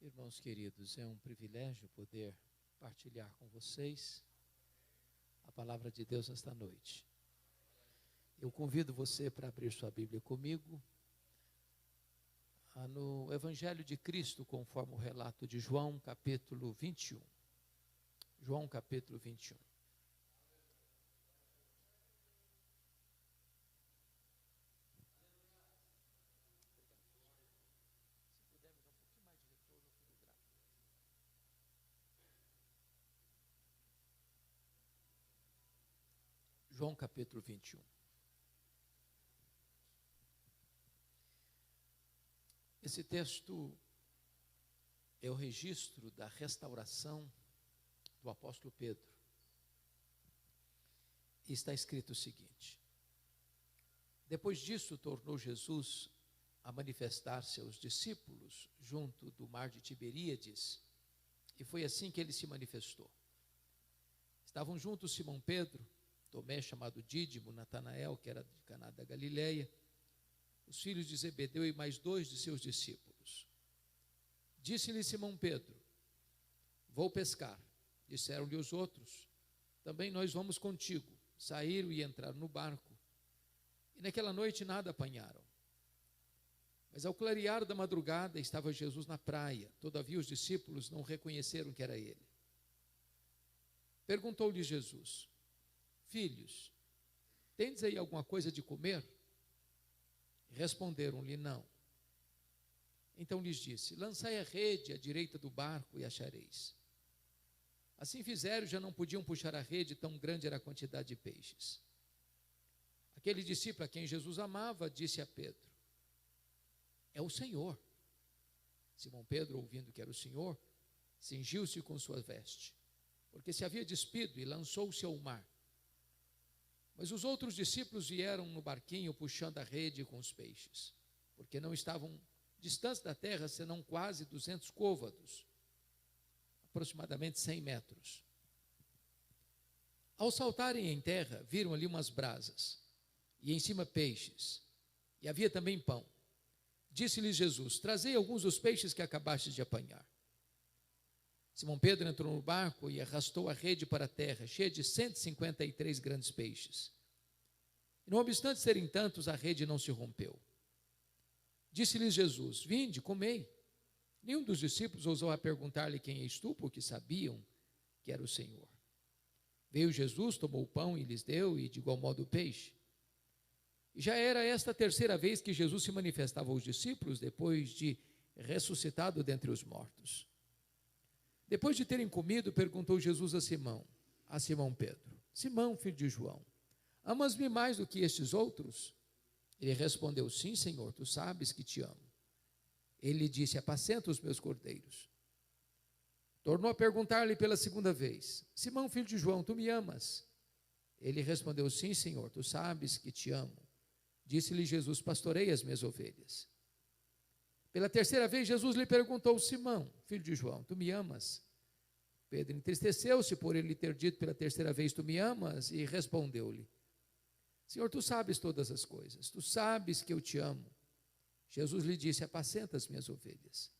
Irmãos queridos, é um privilégio poder partilhar com vocês a palavra de Deus esta noite. Eu convido você para abrir sua Bíblia comigo no Evangelho de Cristo, conforme o relato de João, capítulo 21. João, capítulo 21. João capítulo 21. Esse texto é o registro da restauração do apóstolo Pedro. E está escrito o seguinte: depois disso, tornou Jesus a manifestar-se aos discípulos junto do mar de Tiberíades, e foi assim que ele se manifestou. Estavam juntos Simão Pedro, Tomé, chamado Dídimo, Natanael, que era de Caná da Galileia, os filhos de Zebedeu e mais 2 de seus discípulos. Disse-lhe Simão Pedro: vou pescar. Disseram-lhe os outros: também nós vamos contigo. Saíram e entraram no barco, e naquela noite nada apanharam. Mas ao clarear da madrugada estava Jesus na praia. Todavia os discípulos não reconheceram que era ele. Perguntou-lhe Jesus: filhos, tendes aí alguma coisa de comer? Responderam-lhe: não. Então lhes disse: lançai a rede à direita do barco e achareis. Assim fizeram, já não podiam puxar a rede, tão grande era a quantidade de peixes. Aquele discípulo a quem Jesus amava disse a Pedro: é o Senhor. Simão Pedro, ouvindo que era o Senhor, cingiu-se com sua veste, porque se havia despido, e lançou-se ao mar. Mas os outros discípulos vieram no barquinho puxando a rede com os peixes, porque não estavam distantes da terra, senão quase 200 côvados, aproximadamente 100 metros. Ao saltarem em terra, viram ali umas brasas, e em cima peixes, e havia também pão. Disse-lhes Jesus: trazei alguns dos peixes que acabastes de apanhar. Simão Pedro entrou no barco e arrastou a rede para a terra, cheia de 153 grandes peixes. E não obstante serem tantos, a rede não se rompeu. Disse-lhes Jesus: vinde, comei. Nenhum dos discípulos ousou a perguntar-lhe: quem és tu? Porque sabiam que era o Senhor. Veio Jesus, tomou o pão e lhes deu, e de igual modo o peixe. E já era esta a terceira vez que Jesus se manifestava aos discípulos, depois de ressuscitado dentre os mortos. Depois de terem comido, perguntou Jesus a Simão Pedro: Simão, filho de João, amas-me mais do que estes outros? Ele respondeu: sim, Senhor, tu sabes que te amo. Ele lhe disse: apacenta os meus cordeiros. Tornou a perguntar-lhe pela segunda vez: Simão, filho de João, tu me amas? Ele respondeu: sim, Senhor, tu sabes que te amo. Disse-lhe Jesus: pastorei as minhas ovelhas. Pela terceira vez, Jesus lhe perguntou: Simão, filho de João, tu me amas? Pedro entristeceu-se por ele ter dito pela terceira vez: tu me amas? E respondeu-lhe: Senhor, tu sabes todas as coisas, tu sabes que eu te amo. Jesus lhe disse: apacenta as minhas ovelhas.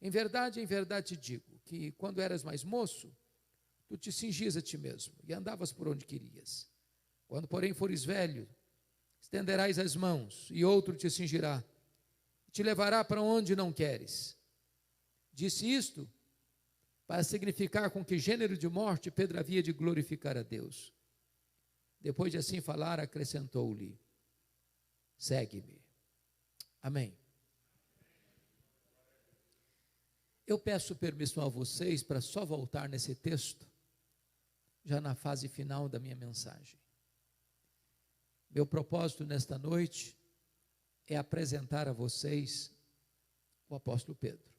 Em verdade te digo, que quando eras mais moço, tu te cingias a ti mesmo, e andavas por onde querias. Quando, porém, fores velho, estenderás as mãos, e outro te cingirá, te levará para onde não queres. Disse isto para significar com que gênero de morte Pedro havia de glorificar a Deus. Depois de assim falar, acrescentou-lhe: segue-me. Amém. Eu peço permissão a vocês para só voltar nesse texto, já na fase final da minha mensagem. Meu propósito nesta noite é apresentar a vocês o apóstolo Pedro.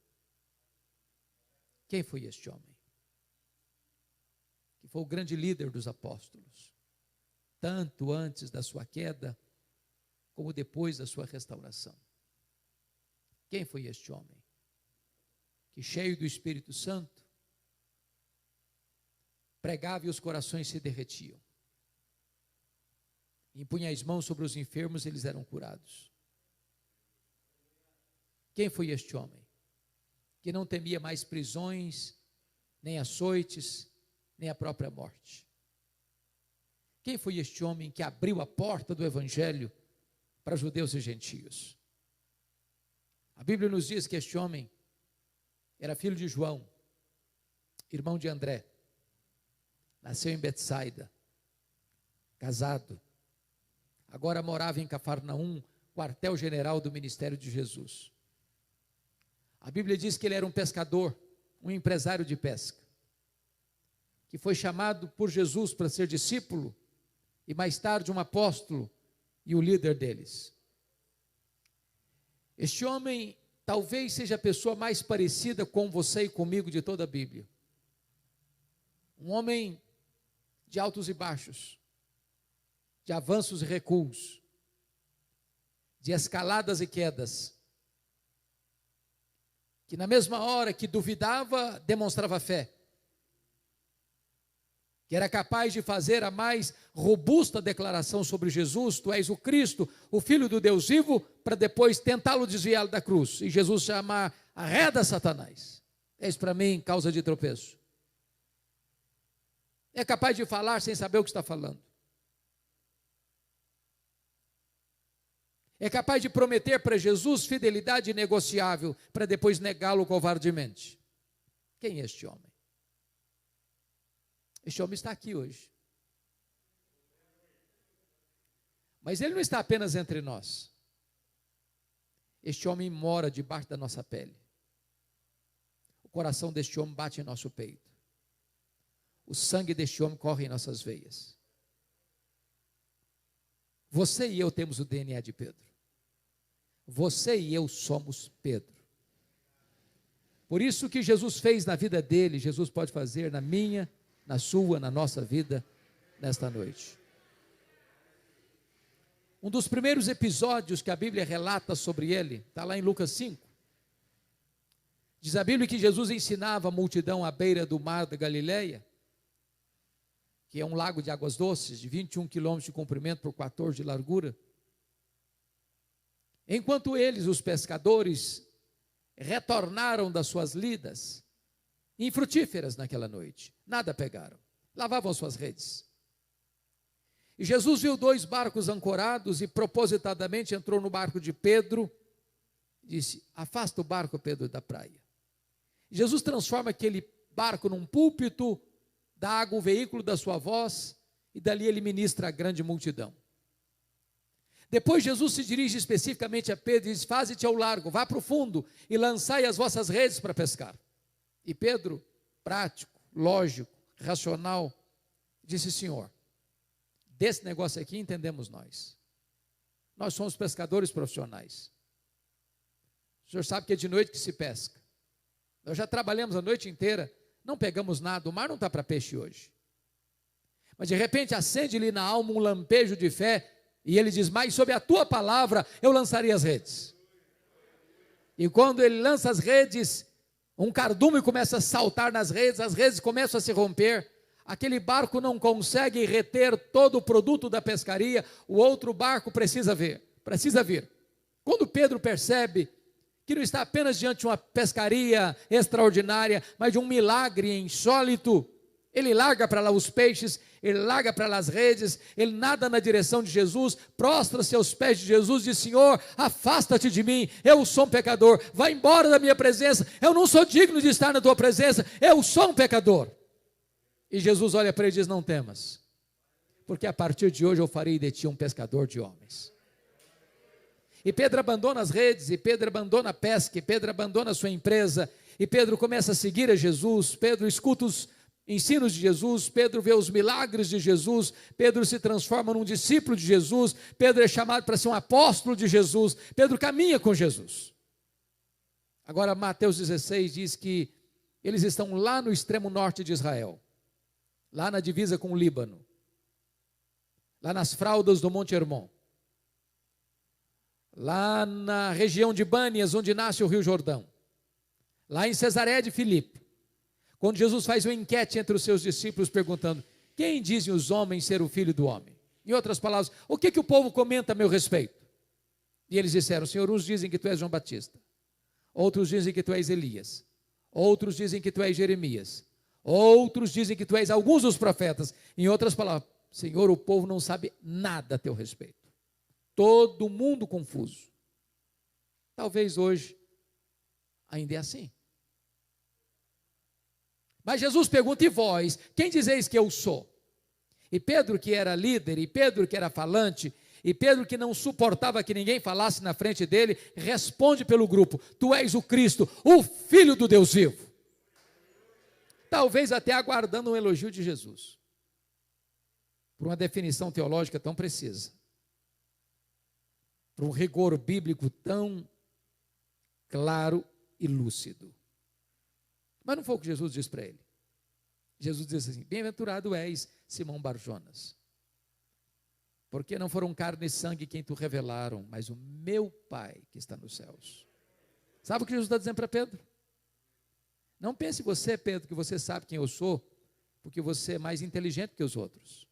Quem foi este homem? Que foi o grande líder dos apóstolos, tanto antes da sua queda, como depois da sua restauração. Quem foi este homem? Que, cheio do Espírito Santo, pregava e os corações se derretiam. Impunha as mãos sobre os enfermos e eles eram curados. Quem foi este homem? que não temia mais prisões, nem açoites, nem a própria morte. Quem foi este homem que abriu a porta do evangelho para judeus e gentios? A Bíblia nos diz que este homem era filho de João, irmão de André, nasceu em Betsaida, casado, agora morava em Cafarnaum, quartel-general do ministério de Jesus. A Bíblia diz que ele era um pescador, um empresário de pesca, que foi chamado por Jesus para ser discípulo e mais tarde um apóstolo e o líder deles. Este homem talvez seja a pessoa mais parecida com você e comigo de toda a Bíblia. Um homem de altos e baixos, de avanços e recuos, de escaladas e quedas, que na mesma hora que duvidava, demonstrava fé, que era capaz de fazer a mais robusta declaração sobre Jesus: tu és o Cristo, o Filho do Deus vivo, para depois tentá-lo desviar da cruz, e Jesus chamar: arreda Satanás, és para mim causa de tropeço. É capaz de falar sem saber o que está falando. É capaz de prometer para Jesus fidelidade inegociável, para depois negá-lo covardemente. Quem é este homem? Este homem está aqui hoje. Mas ele não está apenas entre nós. Este homem mora debaixo da nossa pele. O coração deste homem bate em nosso peito. O sangue deste homem corre em nossas veias. Você e eu temos o DNA de Pedro. Você e eu somos Pedro. Por isso que Jesus fez na vida dele, Jesus pode fazer na minha, na sua, na nossa vida, nesta noite. Um dos primeiros episódios que a Bíblia relata sobre ele, está lá em Lucas 5. Diz a Bíblia que Jesus ensinava a multidão à beira do mar da Galileia, que é um lago de águas doces, de 21 quilômetros de comprimento por 14 de largura. Enquanto eles, os pescadores, retornaram das suas lidas, infrutíferas naquela noite, nada pegaram, lavavam suas redes. E Jesus viu 2 barcos ancorados e propositadamente entrou no barco de Pedro, disse: afasta o barco, Pedro, da praia. E Jesus transforma aquele barco num púlpito, dá água o veículo da sua voz, e dali ele ministra a grande multidão. Depois Jesus se dirige especificamente a Pedro e diz: faze-te ao largo, vá para o fundo e lançai as vossas redes para pescar. E Pedro, prático, lógico, racional, disse: Senhor, desse negócio aqui entendemos nós. Nós somos pescadores profissionais. O senhor sabe que é de noite que se pesca. Nós já trabalhamos a noite inteira, não pegamos nada, o mar não está para peixe hoje. Mas de repente acende-lhe na alma um lampejo de fé, e ele diz: mas sob a tua palavra eu lançaria as redes. E quando ele lança as redes, um cardume começa a saltar nas redes, as redes começam a se romper, aquele barco não consegue reter todo o produto da pescaria, o outro barco precisa vir. Quando Pedro percebe que não está apenas diante de uma pescaria extraordinária, mas de um milagre insólito, ele larga para lá os peixes, ele larga para lá as redes, ele nada na direção de Jesus, prostra-se aos pés de Jesus e diz: Senhor, afasta-te de mim, eu sou um pecador, vai embora da minha presença, eu não sou digno de estar na tua presença, eu sou um pecador. E Jesus olha para ele e diz: não temas, porque a partir de hoje eu farei de ti um pescador de homens. E Pedro abandona as redes, e Pedro abandona a pesca, e Pedro abandona a sua empresa, e Pedro começa a seguir a Jesus. Pedro escuta os ensinos de Jesus, Pedro vê os milagres de Jesus, Pedro se transforma num discípulo de Jesus, Pedro é chamado para ser um apóstolo de Jesus, Pedro caminha com Jesus. Agora Mateus 16 diz que eles estão lá no extremo norte de Israel, lá na divisa com o Líbano, lá nas fraldas do Monte Hermon, lá na região de Bânias, onde nasce o Rio Jordão, lá em Cesareia de Filipe, quando Jesus faz uma enquete entre os seus discípulos perguntando: quem dizem os homens ser o Filho do Homem? Em outras palavras, o que o povo comenta a meu respeito? E eles disseram: Senhor, uns dizem que tu és João Batista, outros dizem que tu és Elias, Outros dizem que tu és Jeremias. Outros dizem que tu és alguns dos profetas. Em outras palavras, Senhor, o povo não sabe nada a teu respeito. Todo mundo confuso. Talvez hoje ainda é assim. Mas Jesus pergunta: e vós, quem dizeis que eu sou? E Pedro, que era líder, e Pedro, que era falante, e Pedro, que não suportava que ninguém falasse na frente dele, responde pelo grupo: tu és o Cristo, o Filho do Deus vivo. Talvez até aguardando um elogio de Jesus, por uma definição teológica tão precisa, por um rigor bíblico tão claro e lúcido. Mas não foi o que Jesus disse para ele. Jesus disse assim: bem-aventurado és, Simão Barjonas, porque não foram carne e sangue quem tu revelaram, mas o meu Pai que está nos céus. Sabe o que Jesus está dizendo para Pedro? Não pense você, Pedro, que você sabe quem eu sou, porque você é mais inteligente que os outros.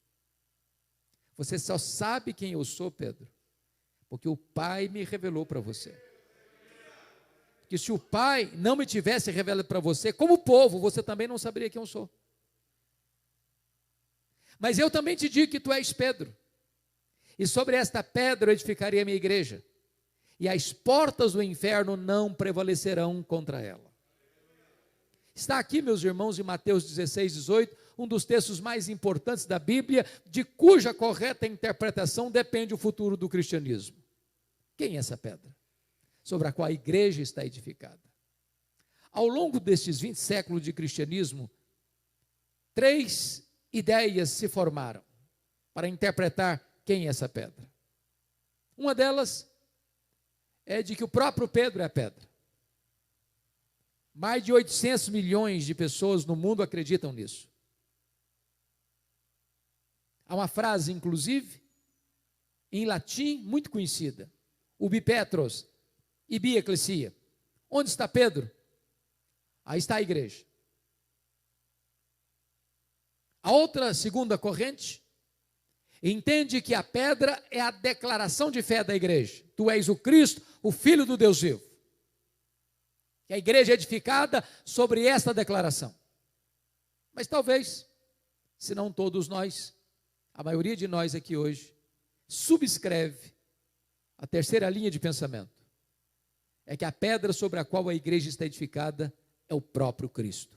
Você só sabe quem eu sou, Pedro, porque o Pai me revelou para você. Que se o Pai não me tivesse revelado para você, como povo, você também não saberia quem eu sou. Mas eu também te digo que tu és Pedro, e sobre esta pedra eu edificarei a minha igreja, e as portas do inferno não prevalecerão contra ela. Está aqui, meus irmãos, em Mateus 16, 18, um dos textos mais importantes da Bíblia, de cuja correta interpretação depende o futuro do cristianismo. Quem é essa pedra? Sobre a qual a igreja está edificada. Ao longo destes 20 séculos de cristianismo, 3 ideias se formaram para interpretar quem é essa pedra. Uma delas é de que o próprio Pedro é a pedra. Mais de 800 milhões de pessoas no mundo acreditam nisso. Há uma frase, inclusive, em latim, muito conhecida: ubi Petros, ibi ecclesia. Onde está Pedro? Aí está a igreja. A outra, segunda corrente, entende que a pedra é a declaração de fé da igreja. Tu és o Cristo, o Filho do Deus vivo. Que a igreja é edificada sobre esta declaração. Mas talvez, se não todos nós, a maioria de nós aqui hoje, subscreve a terceira linha de pensamento. É que a pedra sobre a qual a igreja está edificada é o próprio Cristo.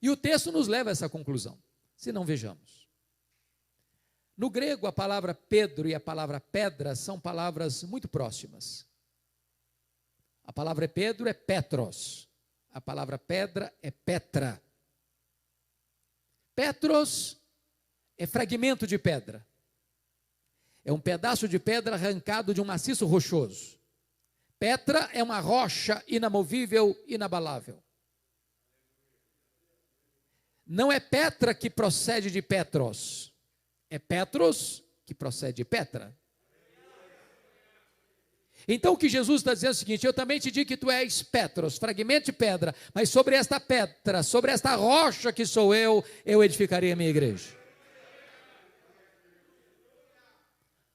E o texto nos leva a essa conclusão, se não vejamos. No grego, a palavra Pedro e a palavra pedra são palavras muito próximas. A palavra Pedro é Petros, a palavra pedra é Petra. Petros é fragmento de pedra. É um pedaço de pedra arrancado de um maciço rochoso. Petra é uma rocha inamovível, inabalável. Não é Petra que procede de Petros, é Petros que procede de Petra. Então o que Jesus está dizendo é o seguinte: eu também te digo que tu és Petros, fragmento de pedra, mas sobre esta pedra, sobre esta rocha que sou eu edificarei a minha igreja.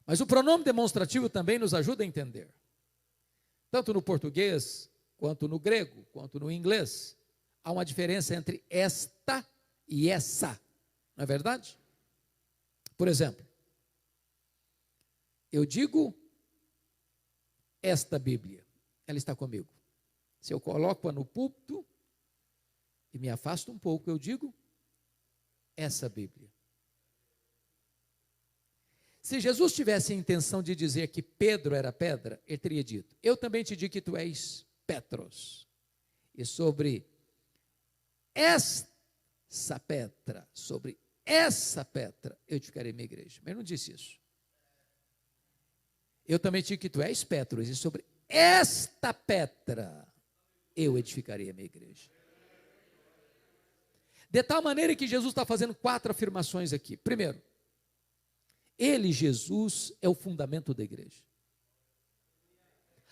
Mas o pronome demonstrativo também nos ajuda a entender. Tanto no português, quanto no grego, quanto no inglês, há uma diferença entre esta e essa, não é verdade? Por exemplo, eu digo esta Bíblia, ela está comigo. Se eu coloco-a no púlpito e me afasto um pouco, eu digo essa Bíblia. Se Jesus tivesse a intenção de dizer que Pedro era pedra, ele teria dito: eu também te digo que tu és Petros, e sobre essa pedra, sobre essa pedra, eu edificarei minha igreja. Mas ele não disse isso. Eu também te digo que tu és Petros, e sobre esta pedra eu edificarei a minha igreja. De tal maneira que Jesus está fazendo 4 afirmações aqui. Primeiro, ele, Jesus, é o fundamento da igreja.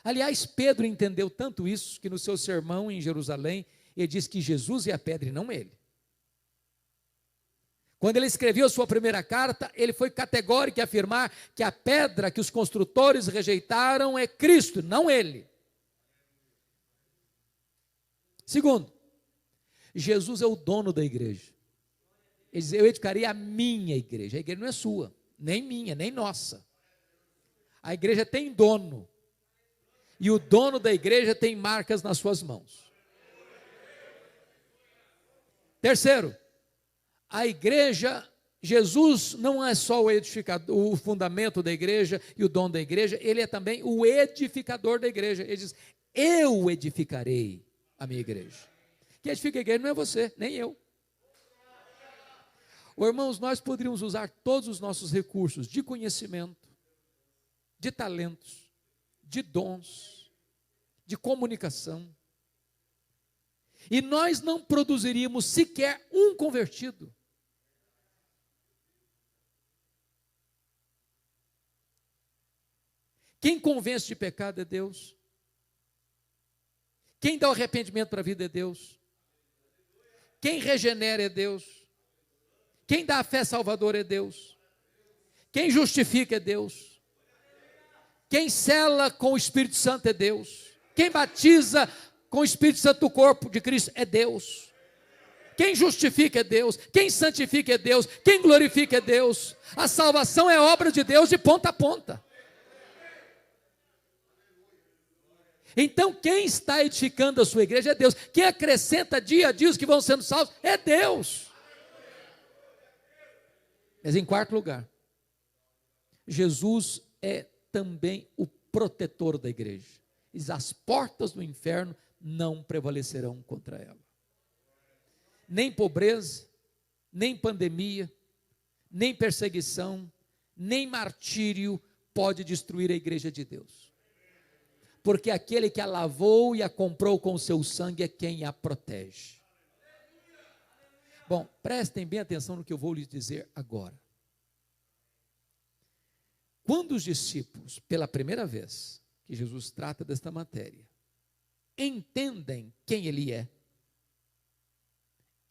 Aliás, Pedro entendeu tanto isso, que no seu sermão em Jerusalém, ele diz que Jesus é a pedra e não ele. Quando ele escreveu a sua primeira carta, ele foi categórico em afirmar que a pedra que os construtores rejeitaram é Cristo, não ele. Segundo, Jesus é o dono da igreja. Ele diz, eu edificarei a minha igreja. A igreja não é sua, nem minha, nem nossa. A igreja tem dono. E o dono da igreja tem marcas nas suas mãos. Terceiro, a igreja, Jesus não é só o edificador, o fundamento da igreja e o dono da igreja, ele é também o edificador da igreja. Ele diz, eu edificarei a minha igreja. Quem edifica a igreja não é você, nem eu. Irmãos, nós poderíamos usar todos os nossos recursos de conhecimento, de talentos, de dons, de comunicação, e nós não produziríamos sequer um convertido. Quem convence de pecado é Deus. Quem dá o arrependimento para a vida é Deus. Quem regenera é Deus. Quem dá a fé salvadora é Deus. Quem justifica é Deus. Quem sela com o Espírito Santo é Deus. Quem batiza com o Espírito Santo do corpo de Cristo é Deus. Quem justifica é Deus. Quem santifica é Deus. Quem glorifica é Deus. A salvação é obra de Deus de ponta a ponta. Então quem está edificando a sua igreja é Deus. Quem acrescenta dia a dia os que vão sendo salvos é Deus. Mas em quarto lugar, Jesus é também o protetor da igreja. E as portas do inferno não prevalecerão contra ela. Nem pobreza, nem pandemia, nem perseguição, nem martírio pode destruir a igreja de Deus. Porque aquele que a lavou e a comprou com o seu sangue é quem a protege. Bom, prestem bem atenção no que eu vou lhes dizer agora. Quando os discípulos, pela primeira vez que Jesus trata desta matéria, entendem quem ele é,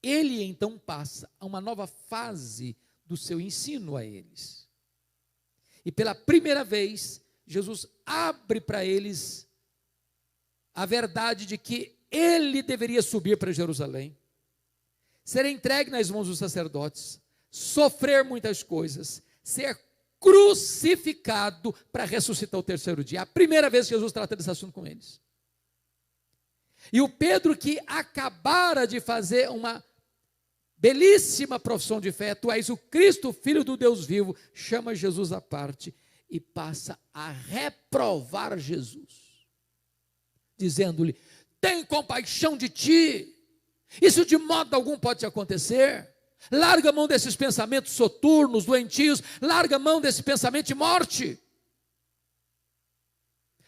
ele então passa a uma nova fase do seu ensino a eles. E pela primeira vez, Jesus abre para eles a verdade de que ele deveria subir para Jerusalém, ser entregue nas mãos dos sacerdotes, sofrer muitas coisas, ser crucificado para ressuscitar o terceiro dia. A primeira vez que Jesus trata desse assunto com eles. E o Pedro, que acabara de fazer uma belíssima profissão de fé, tu és o Cristo, Filho do Deus vivo, chama Jesus à parte e passa a reprovar Jesus, dizendo-lhe, tem compaixão de ti, isso de modo algum pode te acontecer, larga a mão desses pensamentos soturnos, doentios, larga a mão desse pensamento de morte,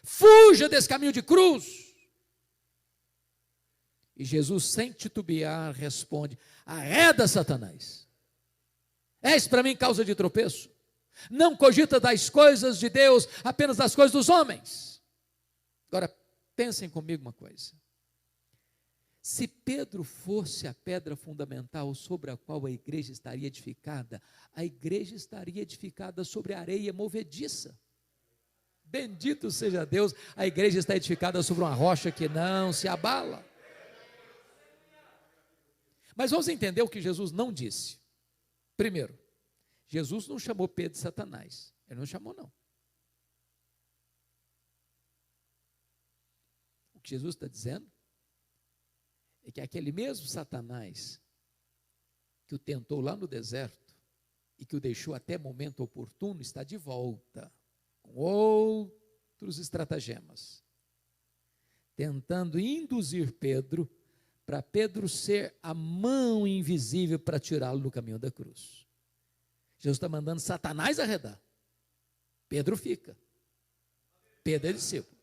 fuja desse caminho de cruz. E Jesus, sem titubear, responde, arreda, Satanás, és para mim causa de tropeço, não cogita das coisas de Deus, apenas das coisas dos homens. Agora, pensem comigo uma coisa, se Pedro fosse a pedra fundamental sobre a qual a igreja estaria edificada, a igreja estaria edificada sobre areia movediça. Bendito seja Deus, a igreja está edificada sobre uma rocha que não se abala. Mas vamos entender o que Jesus não disse. Primeiro, Jesus não chamou Pedro de Satanás. Ele não chamou, não. O que Jesus está dizendo é que aquele mesmo Satanás que o tentou lá no deserto e que o deixou até momento oportuno, está de volta com outros estratagemas, tentando induzir Pedro, para Pedro ser a mão invisível para tirá-lo do caminho da cruz. Jesus está mandando Satanás arredar. Pedro fica. Pedro é discípulo.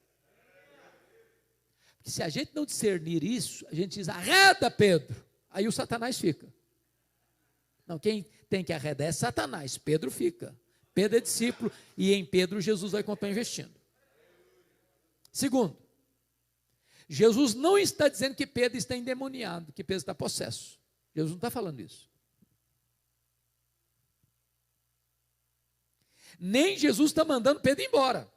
Porque se a gente não discernir isso, a gente diz, arreda Pedro. Aí o Satanás fica. Não, quem tem que arredar é Satanás. Pedro fica. Pedro é discípulo e em Pedro Jesus vai continuar investindo. Segundo, Jesus não está dizendo que Pedro está endemoniado, que Pedro está possesso. Jesus não está falando isso. Nem Jesus está mandando Pedro embora.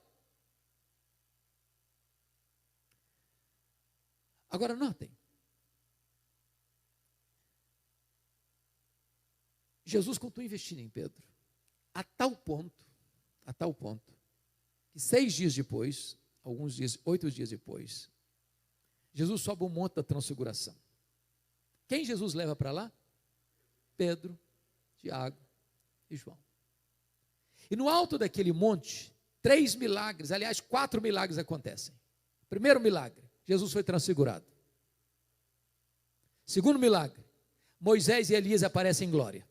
Agora notem, Jesus continua investindo em Pedro, a tal ponto, que 6 dias depois, 8 dias depois, Jesus sobe o monte da transfiguração. Quem Jesus leva para lá? Pedro, Tiago e João. E no alto daquele monte, 3 milagres, aliás, 4 milagres acontecem. Primeiro milagre, Jesus foi transfigurado. Segundo milagre, Moisés e Elias aparecem em glória.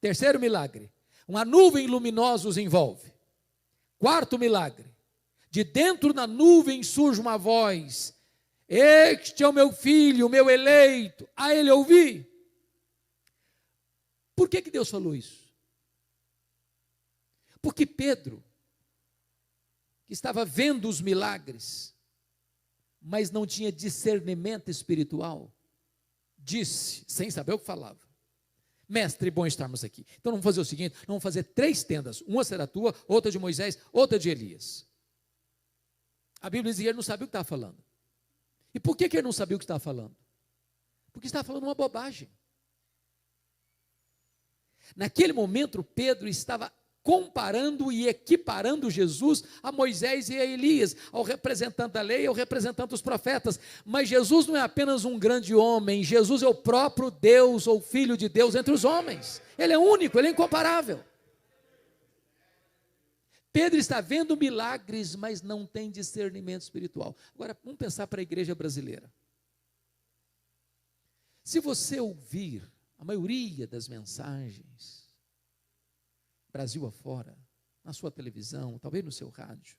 Terceiro milagre, uma nuvem luminosa os envolve. Quarto milagre, de dentro da nuvem surge uma voz: este é o meu filho, o meu eleito, a ele ouvi. Por que Deus falou isso? Porque Pedro, que estava vendo os milagres, mas não tinha discernimento espiritual, disse, sem saber o que falava: mestre, bom estarmos aqui. Então vamos fazer o seguinte, vamos fazer 3 tendas, uma será tua, outra de Moisés, outra de Elias. A Bíblia diz que ele não sabia o que estava falando. E por que ele não sabia o que estava falando? Porque estava falando uma bobagem. Naquele momento Pedro estava comparando e equiparando Jesus a Moisés e a Elias, ao representante da lei, ao representante dos profetas. Mas Jesus não é apenas um grande homem, Jesus é o próprio Deus, ou Filho de Deus entre os homens. Ele é único, ele é incomparável. Pedro está vendo milagres, mas não tem discernimento espiritual. Agora, vamos pensar para a igreja brasileira. Se você ouvir a maioria das mensagens, Brasil afora, na sua televisão, talvez no seu rádio,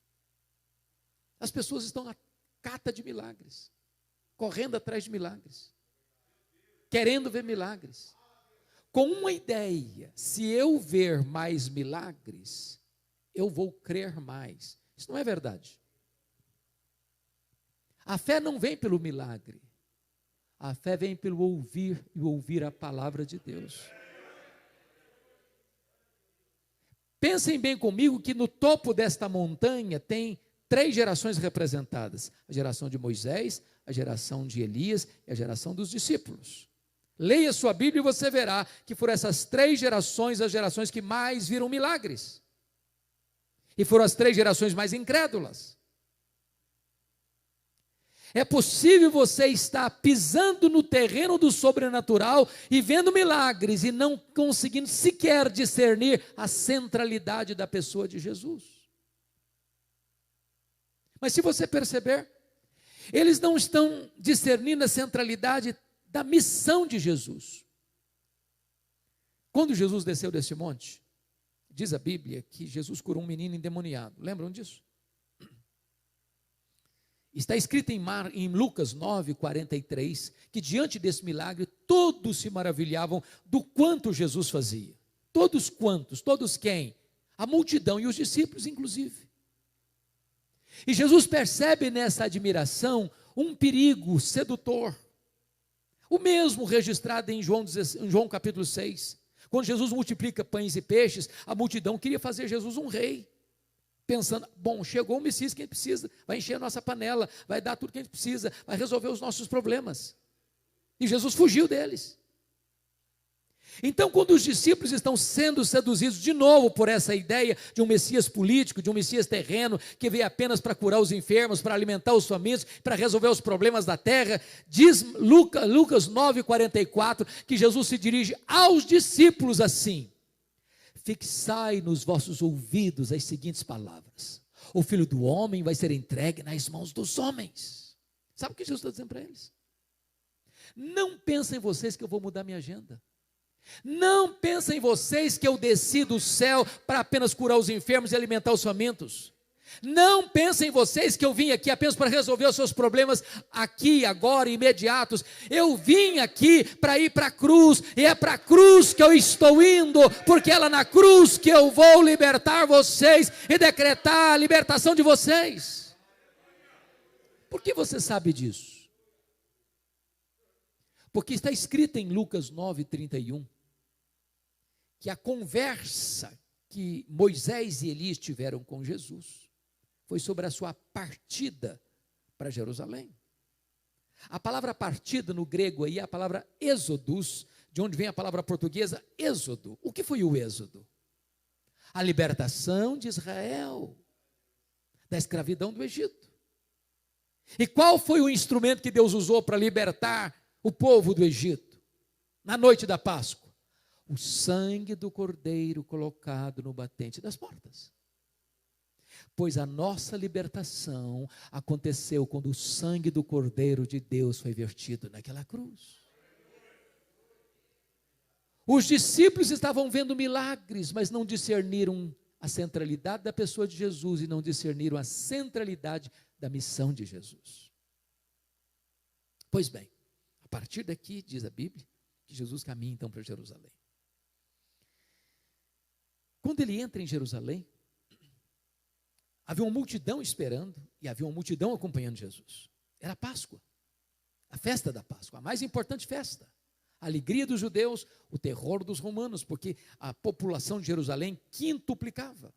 as pessoas estão na cata de milagres, correndo atrás de milagres, querendo ver milagres, com uma ideia: se eu ver mais milagres, eu vou crer mais. Isso não é verdade. A fé não vem pelo milagre, a fé vem pelo ouvir e ouvir a palavra de Deus. Pensem bem comigo que no topo desta montanha tem 3 gerações representadas: a geração de Moisés, a geração de Elias e a geração dos discípulos. Leia sua Bíblia e você verá que foram essas 3 gerações as gerações que mais viram milagres. E foram as 3 gerações mais incrédulas. É possível você estar pisando no terreno do sobrenatural e vendo milagres e não conseguindo sequer discernir a centralidade da pessoa de Jesus. Mas se você perceber, eles não estão discernindo a centralidade da missão de Jesus. Quando Jesus desceu desse monte, diz a Bíblia que Jesus curou um menino endemoniado. Lembram disso? Está escrito em Lucas 9:43, que diante desse milagre, todos se maravilhavam do quanto Jesus fazia. Todos quantos? Todos quem? A multidão e os discípulos, inclusive. E Jesus percebe nessa admiração um perigo sedutor. O mesmo registrado em João capítulo 6. Quando Jesus multiplica pães e peixes, a multidão queria fazer Jesus um rei, pensando: bom, chegou o Messias que a gente precisa, vai encher a nossa panela, vai dar tudo que a gente precisa, vai resolver os nossos problemas. E Jesus fugiu deles. Então, quando os discípulos estão sendo seduzidos de novo por essa ideia de um Messias político, de um Messias terreno, que veio apenas para curar os enfermos, para alimentar os famintos, para resolver os problemas da terra, diz Lucas 9:44, que Jesus se dirige aos discípulos assim: fixai nos vossos ouvidos as seguintes palavras: o Filho do Homem vai ser entregue nas mãos dos homens. Sabe o que Jesus está dizendo para eles? Não pensem vocês que eu vou mudar minha agenda. Não pensem vocês que eu desci do céu para apenas curar os enfermos e alimentar os famintos. Não pensem vocês que eu vim aqui apenas para resolver os seus problemas aqui, agora, imediatos. Eu vim aqui para ir para a cruz, e é para a cruz que eu estou indo, porque é lá na cruz que eu vou libertar vocês e decretar a libertação de vocês. Por que você sabe disso? Porque está escrito em Lucas 9:31, que a conversa que Moisés e Elias tiveram com Jesus foi sobre a sua partida para Jerusalém. A palavra partida no grego aí é a palavra êxodos, de onde vem a palavra portuguesa êxodo. O que foi o êxodo? A libertação de Israel da escravidão do Egito. E qual foi o instrumento que Deus usou para libertar o povo do Egito? Na noite da Páscoa, o sangue do cordeiro colocado no batente das portas. Pois a nossa libertação aconteceu quando o sangue do cordeiro de Deus foi vertido naquela cruz. Os discípulos estavam vendo milagres, mas não discerniram a centralidade da pessoa de Jesus e não discerniram a centralidade da missão de Jesus. Pois bem, a partir daqui, diz a Bíblia, que Jesus caminha então para Jerusalém. Quando ele entra em Jerusalém, havia uma multidão esperando e havia uma multidão acompanhando Jesus. Era a Páscoa, a festa da Páscoa, a mais importante festa. A alegria dos judeus, o terror dos romanos, porque a população de Jerusalém quintuplicava.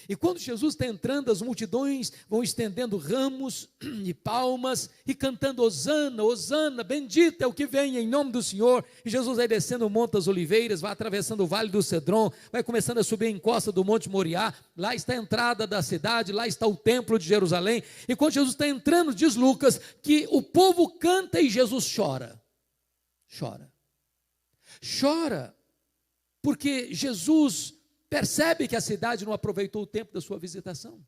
E quando Jesus está entrando, as multidões vão estendendo ramos e palmas e cantando Hosana, Hosana, bendito é o que vem em nome do Senhor. E Jesus vai descendo o Monte das Oliveiras, vai atravessando o Vale do Cedron, vai começando a subir a encosta do Monte Moriá. Lá está a entrada da cidade, lá está o templo de Jerusalém. E quando Jesus está entrando, diz Lucas, que o povo canta e Jesus chora. Chora, porque Jesus percebe que a cidade não aproveitou o tempo da sua visitação.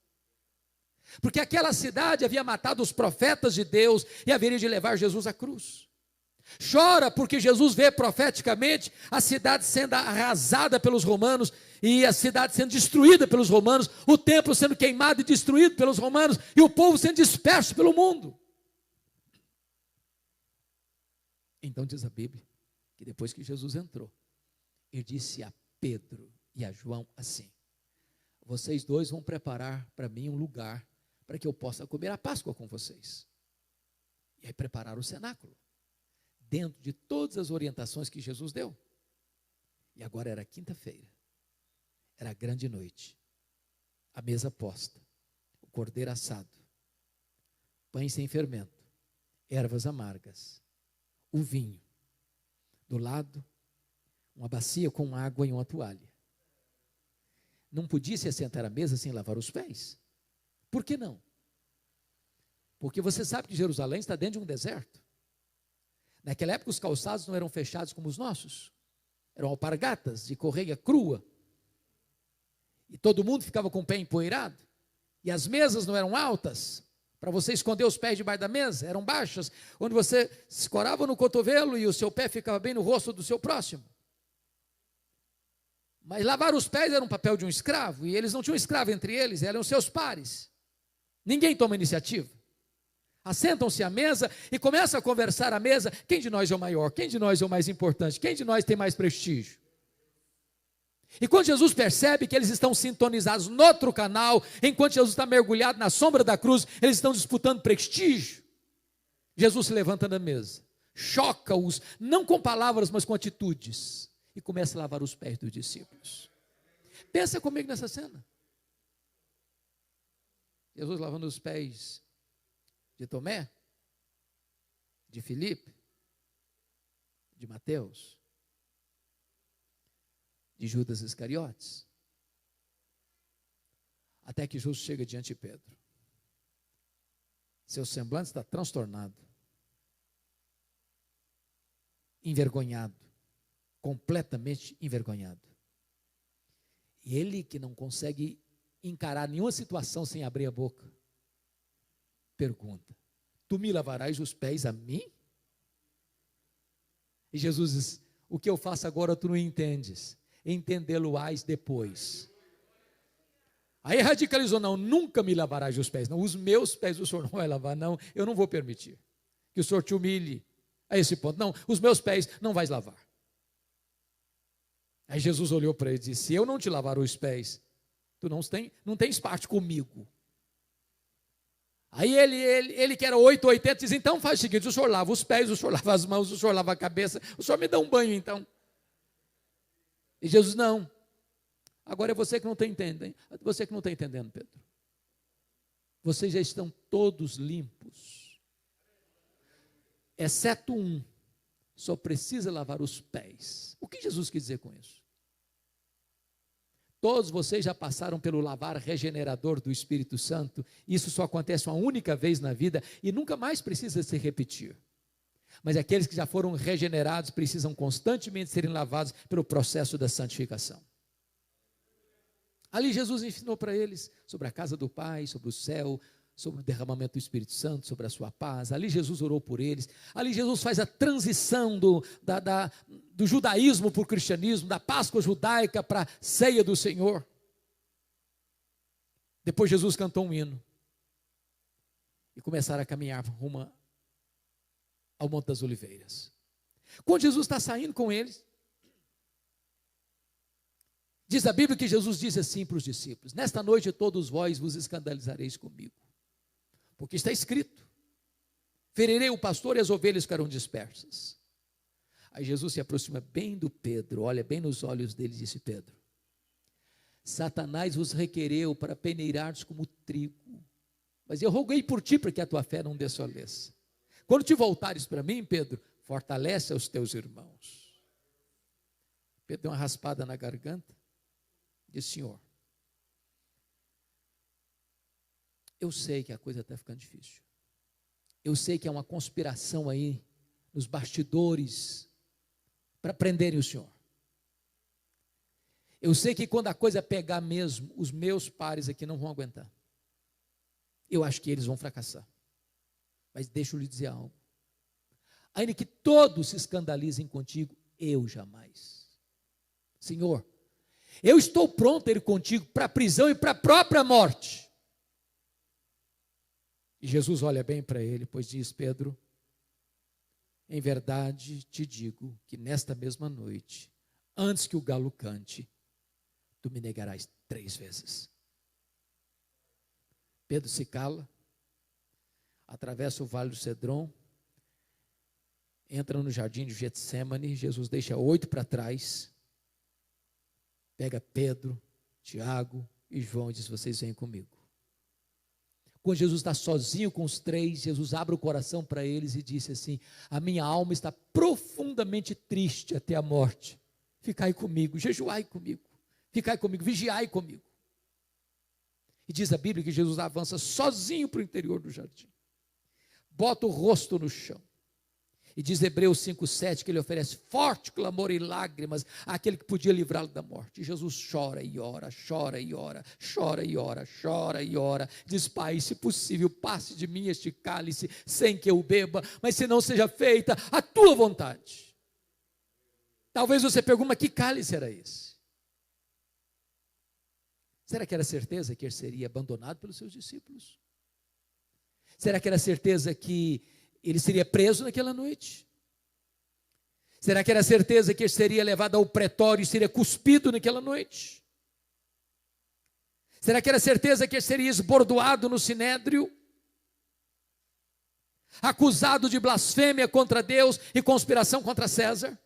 Porque aquela cidade havia matado os profetas de Deus e haveria de levar Jesus à cruz. Chora porque Jesus vê profeticamente a cidade sendo arrasada pelos romanos e a cidade sendo destruída pelos romanos, o templo sendo queimado e destruído pelos romanos e o povo sendo disperso pelo mundo. Então diz a Bíblia que depois que Jesus entrou, ele disse a Pedro e a João assim: vocês dois vão preparar para mim um lugar para que eu possa comer a Páscoa com vocês. E aí prepararam o cenáculo, dentro de todas as orientações que Jesus deu. E agora era quinta-feira, era a grande noite, a mesa posta, o cordeiro assado, pães sem fermento, ervas amargas, o vinho, do lado, uma bacia com água e uma toalha. Não podia se assentar à mesa sem lavar os pés. Por que não? Porque você sabe que Jerusalém está dentro de um deserto. Naquela época os calçados não eram fechados como os nossos. Eram alpargatas de correia crua. E todo mundo ficava com o pé empoeirado. E as mesas não eram altas, para você esconder os pés debaixo da mesa, eram baixas, onde você escorava no cotovelo e o seu pé ficava bem no rosto do seu próximo. Mas lavar os pés era um papel de um escravo, e eles não tinham escravo entre eles, eram seus pares. Ninguém toma iniciativa. Assentam-se à mesa e começam a conversar à mesa. Quem de nós é o maior? Quem de nós é o mais importante? Quem de nós tem mais prestígio? E quando Jesus percebe que eles estão sintonizados no outro canal, enquanto Jesus está mergulhado na sombra da cruz, eles estão disputando prestígio, Jesus se levanta da mesa, choca-os, não com palavras, mas com atitudes, e começa a lavar os pés dos discípulos. Pensa comigo nessa cena. Jesus lavando os pés de Tomé, de Filipe, de Mateus, de Judas Iscariotes, até que Jesus chega diante de Pedro. Seu semblante está transtornado, envergonhado, completamente envergonhado. E ele que não consegue encarar nenhuma situação sem abrir a boca, pergunta: tu me lavarás os pés a mim? E Jesus diz: o que eu faço agora tu não entendes, entendê-lo-ás depois. Aí radicalizou: não, nunca me lavarás os pés, não, os meus pés o Senhor não vai lavar, não, eu não vou permitir que o Senhor te humilhe a esse ponto, não, os meus pés não vais lavar. Aí Jesus olhou para ele e disse: se eu não te lavar os pés, tu não tens parte comigo. Aí ele que era 880, diz: então faz o seguinte, o Senhor lava os pés, o Senhor lava as mãos, o Senhor lava a cabeça, o Senhor me dá um banho então. E Jesus: não, agora é você que não está entendendo, você que não está entendendo, Pedro. Vocês já estão todos limpos, exceto um, só precisa lavar os pés. O que Jesus quis dizer com isso? Todos vocês já passaram pelo lavar regenerador do Espírito Santo. Isso só acontece uma única vez na vida e nunca mais precisa se repetir. Mas aqueles que já foram regenerados precisam constantemente serem lavados pelo processo da santificação. Ali Jesus ensinou para eles sobre a casa do Pai, sobre o céu, sobre o derramamento do Espírito Santo, sobre a sua paz. Ali Jesus orou por eles. Ali Jesus faz a transição do judaísmo para o cristianismo, da Páscoa judaica para a ceia do Senhor. Depois Jesus cantou um hino e começaram a caminhar rumo ao Monte das Oliveiras. Quando Jesus está saindo com eles, diz a Bíblia que Jesus disse assim para os discípulos: nesta noite todos vós vos escandalizareis comigo, porque está escrito: ferirei o pastor e as ovelhas ficarão dispersas. Aí Jesus se aproxima bem do Pedro, olha bem nos olhos dele e disse: Pedro, Satanás vos requereu para peneirares como trigo, mas eu roguei por ti para que a tua fé não desfaleça. Quando te voltares para mim, Pedro, fortalece os teus irmãos. Pedro deu uma raspada na garganta, disse: Senhor, eu sei que a coisa está ficando difícil. Eu sei que há uma conspiração aí nos bastidores para prenderem o Senhor. Eu sei que quando a coisa pegar mesmo, os meus pares aqui não vão aguentar. Eu acho que eles vão fracassar. Mas deixa eu lhe dizer algo. Ainda que todos se escandalizem contigo, eu jamais. Senhor, eu estou pronto a ir contigo para a prisão e para a própria morte. E Jesus olha bem para ele, pois diz: Pedro, em verdade te digo que nesta mesma noite, antes que o galo cante, tu me negarás 3 vezes. Pedro se cala, atravessa o vale do Cedron, entra no jardim de Getsêmani. Jesus deixa 8 para trás, pega Pedro, Tiago e João e diz: vocês vêm comigo. Quando Jesus está sozinho com os 3, Jesus abre o coração para eles e disse assim: a minha alma está profundamente triste até a morte. Ficai comigo, jejuai comigo, ficai comigo, vigiai comigo. E diz a Bíblia que Jesus avança sozinho para o interior do jardim, bota o rosto no chão. E diz Hebreus 5,7 que ele oferece forte clamor e lágrimas àquele que podia livrá-lo da morte. E Jesus chora e ora, chora e ora, chora e ora, chora e ora. Diz: Pai, se possível, passe de mim este cálice sem que eu beba, mas se não seja feita a tua vontade. Talvez você pergunte: mas que cálice era esse? Será que era certeza que ele seria abandonado pelos seus discípulos? Será que era certeza que ele seria preso naquela noite? Será que era certeza que ele seria levado ao pretório e seria cuspido naquela noite? Será que era certeza que ele seria esbordoado no sinédrio? Acusado de blasfêmia contra Deus e conspiração contra César?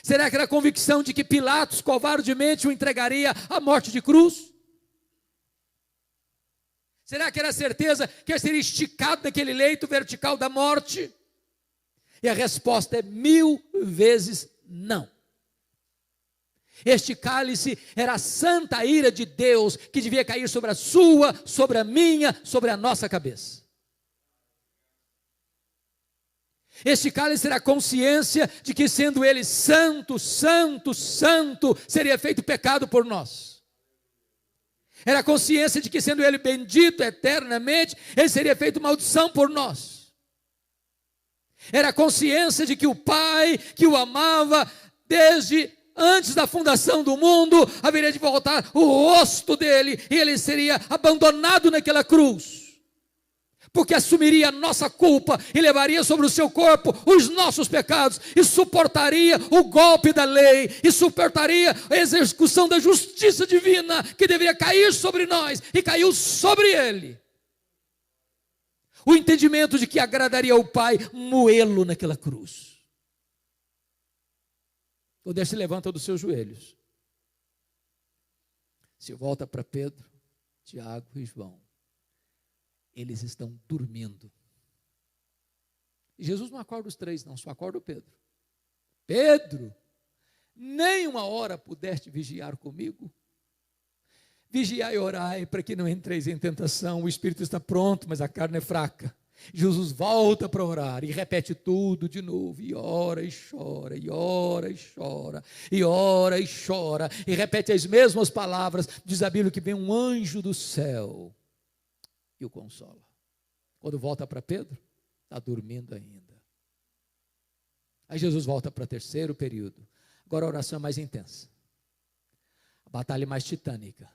Será que era a convicção de que Pilatos covardemente o entregaria à morte de cruz? Será que era a certeza que ele seria esticado naquele leito vertical da morte? E a resposta é 1000 vezes não. Este cálice era a santa ira de Deus que devia cair sobre a sua, sobre a minha, sobre a nossa cabeça. Este cálice era a consciência de que, sendo ele santo, santo, santo, seria feito pecado por nós. Era a consciência de que, sendo ele bendito eternamente, ele seria feito maldição por nós. Era a consciência de que o Pai, que o amava desde antes da fundação do mundo, haveria de voltar o rosto dele e ele seria abandonado naquela cruz, porque assumiria a nossa culpa e levaria sobre o seu corpo os nossos pecados, e suportaria o golpe da lei, e suportaria a execução da justiça divina, que deveria cair sobre nós, e caiu sobre ele. O entendimento de que agradaria ao Pai moê-lo naquela cruz. Quando ele se levanta dos seus joelhos, se volta para Pedro, Tiago e João. Eles estão dormindo. E Jesus não acorda os três, não, só acorda o Pedro. Pedro, nem uma hora pudeste vigiar comigo? Vigiai e orai para que não entreis em tentação. O espírito está pronto, mas a carne é fraca. Jesus volta para orar e repete tudo de novo, e ora e chora, e ora e chora, e ora e chora, e repete as mesmas palavras. Diz a Bíblia que vem um anjo do céu e o consola. Quando volta para Pedro, está dormindo ainda. Aí Jesus volta para o terceiro período. Agora a oração é mais intensa, a batalha é mais titânica.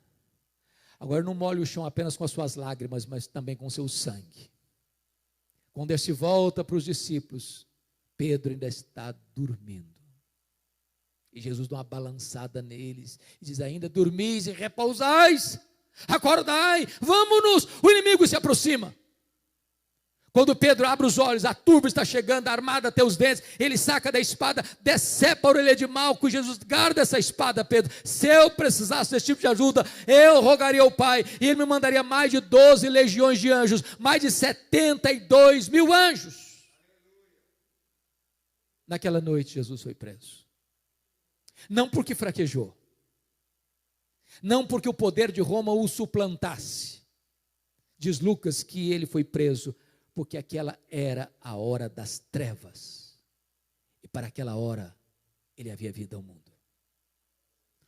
Agora não molha o chão apenas com as suas lágrimas, mas também com o seu sangue. Quando ele se volta para os discípulos, Pedro ainda está dormindo. E Jesus dá uma balançada neles e diz ainda: dormis e repousais, acordai, vamos-nos, o inimigo se aproxima. Quando Pedro abre os olhos, a turba está chegando, armada até os dentes, ele saca da espada, decepa a orelha de Malco. Jesus: guarda essa espada, Pedro, se eu precisasse desse tipo de ajuda, eu rogaria ao Pai, e ele me mandaria mais de 12 legiões de anjos, mais de 72 mil anjos. Naquela noite Jesus foi preso, não porque fraquejou, não porque o poder de Roma o suplantasse. Diz Lucas que ele foi preso porque aquela era a hora das trevas, e para aquela hora ele havia vindo ao mundo.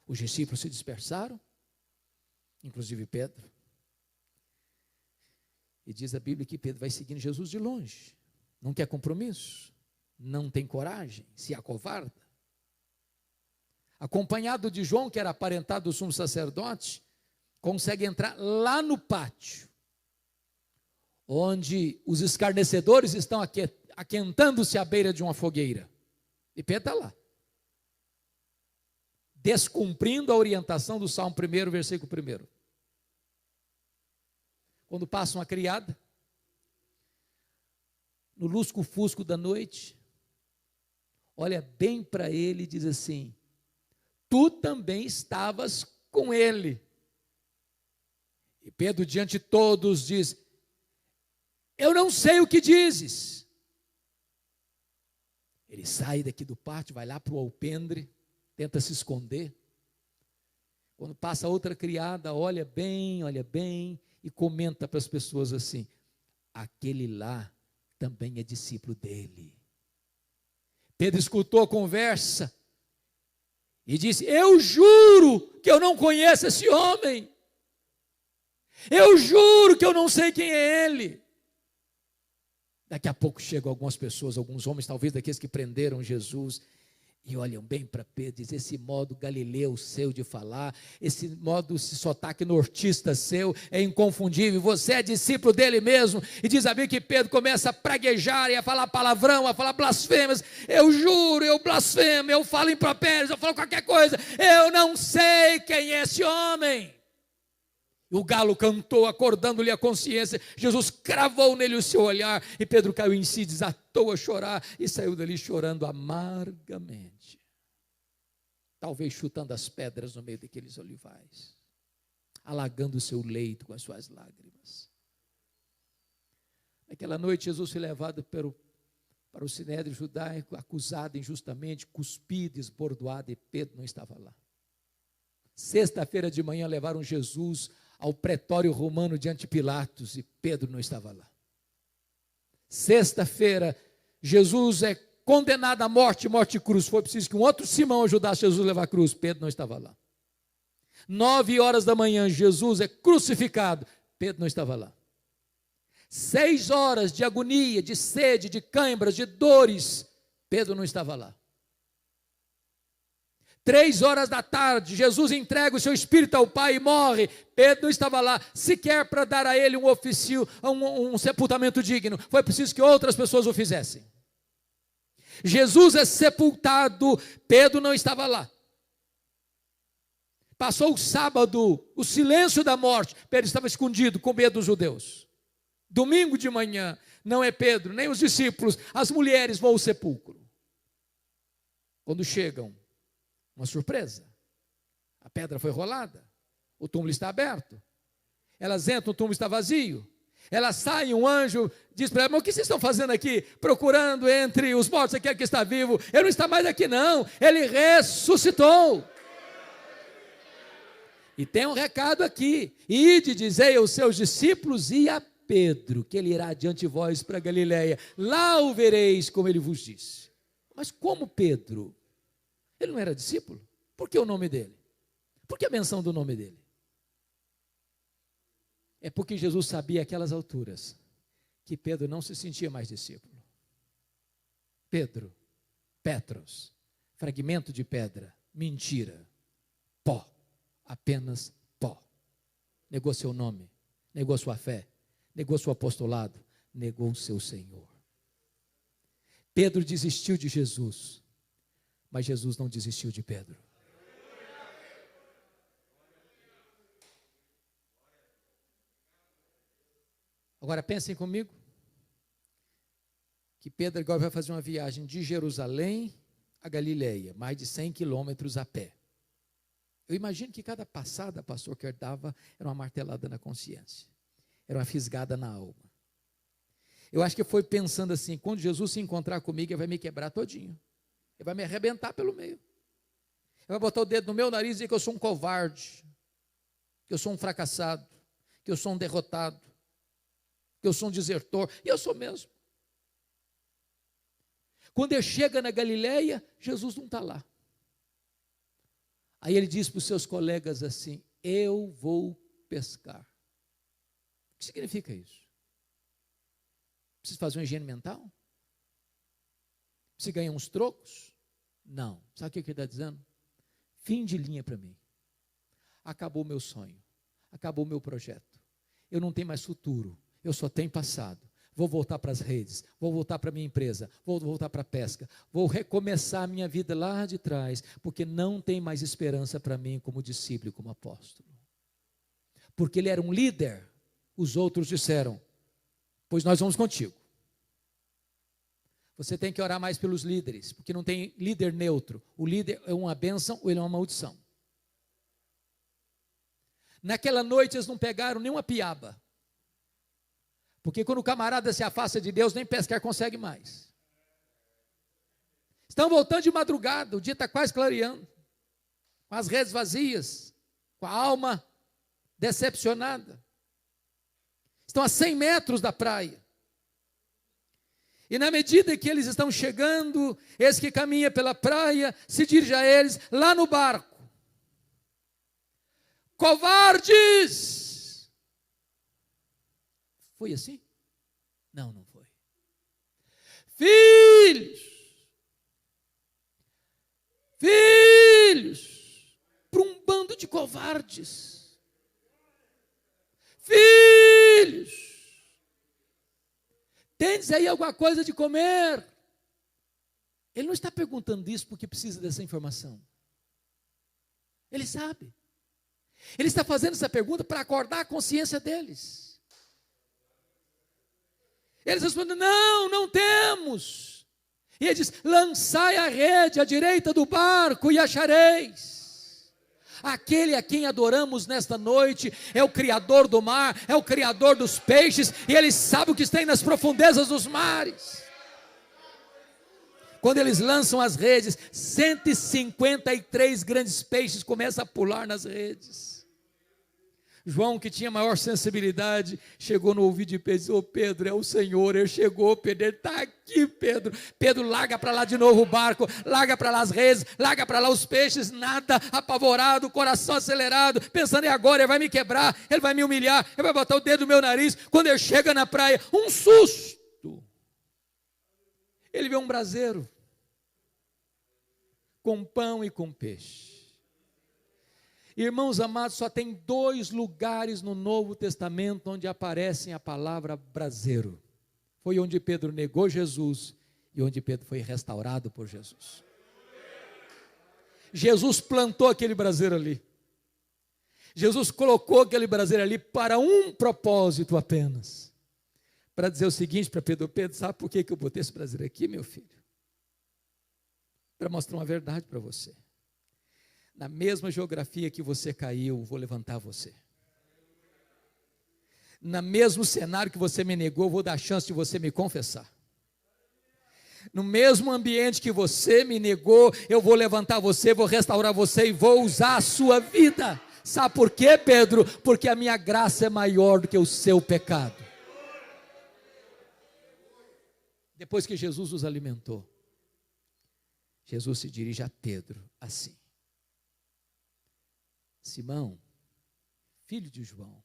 Os discípulos se dispersaram, inclusive Pedro, e diz a Bíblia que Pedro vai seguindo Jesus de longe, não quer compromisso, não tem coragem, se acovarda. Acompanhado de João, que era aparentado do sumo sacerdote, consegue entrar lá no pátio, onde os escarnecedores estão aquentando-se à beira de uma fogueira. E Pedro está lá, descumprindo a orientação do Salmo 1, versículo 1. Quando passa uma criada, no lusco-fusco da noite, olha bem para ele e diz assim: tu também estavas com ele. E Pedro, diante de todos, diz: eu não sei o que dizes. Ele sai daqui do pátio, vai lá para o alpendre, tenta se esconder. Quando passa outra criada, olha bem, e comenta para as pessoas assim: aquele lá também é discípulo dele. Pedro escutou a conversa e disse: eu juro que eu não conheço esse homem. Eu juro que eu não sei quem é ele. Daqui a pouco chegam algumas pessoas, alguns homens, talvez daqueles que prenderam Jesus, e olham bem para Pedro e dizem: esse modo galileu seu de falar, esse modo, esse sotaque nortista seu é inconfundível, você é discípulo dele mesmo. E diz a Bíblia que Pedro começa a praguejar e a falar palavrão, a falar blasfêmias. Eu juro, eu blasfemo, eu falo impropérios, eu falo qualquer coisa, eu não sei quem é esse homem. O galo cantou, acordando-lhe a consciência. Jesus cravou nele o seu olhar, e Pedro caiu em si, desatou a chorar, e saiu dali chorando amargamente, talvez chutando as pedras no meio daqueles olivais, alagando o seu leito com as suas lágrimas. Naquela noite Jesus foi levado para o sinédrio judaico, acusado injustamente, cuspido, esbordoado, e Pedro não estava lá. Sexta-feira de manhã levaram Jesus ao pretório romano diante de Pilatos, e Pedro não estava lá. Sexta-feira, Jesus é condenado à morte, morte de cruz. Foi preciso que um outro Simão ajudasse Jesus a levar a cruz. Pedro não estava lá. 9h da manhã, Jesus é crucificado. Pedro não estava lá. 6 horas de agonia, de sede, de cãibras, de dores. Pedro não estava lá. 3h da tarde, Jesus entrega o seu espírito ao Pai e morre. Pedro não estava lá, sequer para dar a ele um ofício, um sepultamento digno. Foi preciso que outras pessoas o fizessem. Jesus é sepultado, Pedro não estava lá. Passou o sábado, o silêncio da morte, Pedro estava escondido com medo dos judeus. Domingo de manhã, não é Pedro, nem os discípulos, as mulheres vão ao sepulcro. Quando chegam, uma surpresa, a pedra foi rolada, o túmulo está aberto, elas entram, o túmulo está vazio, Ela sai, um anjo diz para ela: mas o que vocês estão fazendo aqui? Procurando entre os mortos aquele que está vivo. Ele não está mais aqui não, ele ressuscitou. E tem um recado aqui: ide, dizei aos seus discípulos e a Pedro, que ele irá adiante de vós para Galiléia, lá o vereis como ele vos disse. Mas como Pedro? Ele não era discípulo? Por que o nome dele? Por que a menção do nome dele? É porque Jesus sabia àquelas alturas que Pedro não se sentia mais discípulo. Pedro, Petros, fragmento de pedra, mentira, pó, apenas pó. Negou seu nome, negou sua fé, negou seu apostolado, negou seu Senhor. Pedro desistiu de Jesus, mas Jesus não desistiu de Pedro. Agora pensem comigo, que Pedro agora vai fazer uma viagem de Jerusalém a Galiléia, mais de 100 quilômetros a pé. Eu imagino que cada passada, pastor, que dava era uma martelada na consciência, era uma fisgada na alma. Eu acho que foi pensando assim: quando Jesus se encontrar comigo, ele vai me quebrar todinho, ele vai me arrebentar pelo meio, ele vai botar o dedo no meu nariz e dizer que eu sou um covarde, que eu sou um fracassado, que eu sou um derrotado, que eu sou um desertor, e eu sou mesmo. Quando ele chega na Galiléia, Jesus não está lá. Aí ele diz para os seus colegas assim: eu vou pescar. O que significa isso? Precisa fazer uma higiene mental? Precisa ganhar uns trocos? Não. Sabe o que ele está dizendo? Fim de linha para mim. Acabou o meu sonho, acabou o meu projeto, eu não tenho mais futuro, eu só tenho passado. Vou voltar para as redes, vou voltar para a minha empresa, vou voltar para a pesca, vou recomeçar a minha vida lá de trás, porque não tem mais esperança para mim como discípulo e como apóstolo. Porque ele era um líder, os outros disseram: pois nós vamos contigo. Você tem que orar mais pelos líderes, porque não tem líder neutro. O líder é uma bênção ou ele é uma maldição. Naquela noite eles não pegaram nenhuma piaba. Porque quando o camarada se afasta de Deus, nem pescar consegue mais. Estão voltando de madrugada, o dia está quase clareando, com as redes vazias, com a alma decepcionada. Estão a 100 metros da praia. E na medida que eles estão chegando, esse que caminha pela praia se dirige a eles lá no barco: covardes! Foi assim? Não, não foi. Filhos, para um bando de covardes. Filhos, tendes aí alguma coisa de comer? Ele não está perguntando isso porque precisa dessa informação. Ele sabe. Ele está fazendo essa pergunta para acordar a consciência deles. Eles respondem: não, não temos. E ele diz: lançai a rede à direita do barco e achareis. Aquele a quem adoramos nesta noite é o Criador do mar, é o Criador dos peixes, e Ele sabe o que está nas profundezas dos mares. Quando eles lançam as redes, 153 grandes peixes começam a pular nas redes. João, que tinha maior sensibilidade, chegou no ouvido de Pedro e disse: ô Pedro, é o Senhor. Ele chegou, Pedro, ele está aqui, Pedro. Pedro larga para lá de novo o barco, larga para lá as redes, larga para lá os peixes, nada, apavorado, coração acelerado, pensando: e agora? Ele vai me quebrar, ele vai me humilhar, ele vai botar o dedo no meu nariz. Quando ele chega na praia, um susto. Ele vê um braseiro com pão e com peixe. Irmãos amados, só tem 2 lugares no Novo Testamento onde aparecem a palavra braseiro. Foi onde Pedro negou Jesus e onde Pedro foi restaurado por Jesus. Jesus plantou aquele braseiro ali. Jesus colocou aquele braseiro ali para um propósito apenas. Para dizer o seguinte para Pedro: Pedro, sabe por que eu botei esse braseiro aqui, meu filho? Para mostrar uma verdade para você. Na mesma geografia que você caiu, vou levantar você. No mesmo cenário que você me negou, eu vou dar a chance de você me confessar. No mesmo ambiente que você me negou, eu vou levantar você, vou restaurar você e vou usar a sua vida. Sabe por quê, Pedro? Porque a minha graça é maior do que o seu pecado. Depois que Jesus os alimentou, Jesus se dirige a Pedro assim: Simão, filho de João,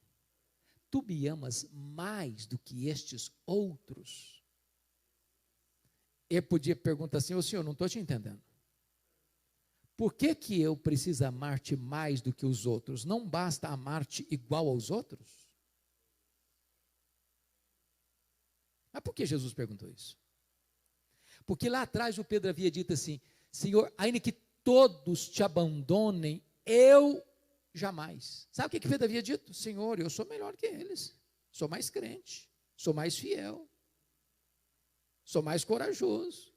tu me amas mais do que estes outros? Ele podia perguntar assim: ô Senhor, não estou te entendendo. Por que que eu preciso amar-te mais do que os outros? Não basta amar-te igual aos outros? Mas por que Jesus perguntou isso? Porque lá atrás o Pedro havia dito assim: Senhor, ainda que todos te abandonem, eu jamais. Sabe o que Pedro havia dito? Senhor, eu sou melhor que eles, sou mais crente, sou mais fiel, sou mais corajoso.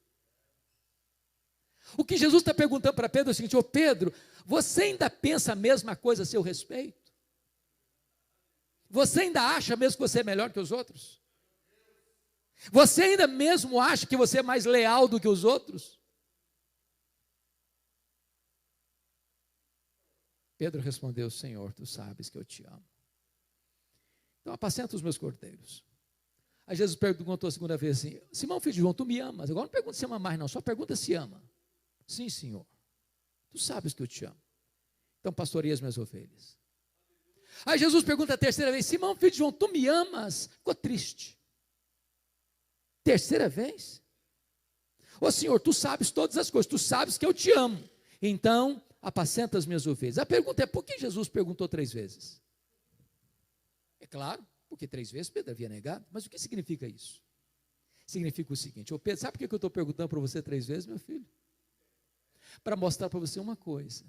O que Jesus está perguntando para Pedro é o seguinte: ô Pedro, você ainda pensa a mesma coisa a seu respeito? Você ainda acha mesmo que você é melhor que os outros? Você ainda mesmo acha que você é mais leal do que os outros? Pedro respondeu: Senhor, tu sabes que eu te amo. Então apacenta os meus cordeiros. Aí Jesus perguntou a segunda vez assim: Simão, filho de João, tu me amas? Agora não pergunta se ama mais não, só pergunta se ama. Sim, Senhor, tu sabes que eu te amo. Então pastoreia as minhas ovelhas. Aí Jesus pergunta a terceira vez: Simão, filho de João, tu me amas? Ficou triste. Terceira vez? Ô Senhor, tu sabes todas as coisas, tu sabes que eu te amo. Então apacenta as minhas ovelhas. A pergunta é: por que Jesus perguntou 3 vezes? É claro, porque 3 vezes Pedro havia negado. Mas o que significa isso? Significa o seguinte: ô Pedro, sabe por que eu estou perguntando para você 3 vezes, meu filho? Para mostrar para você uma coisa.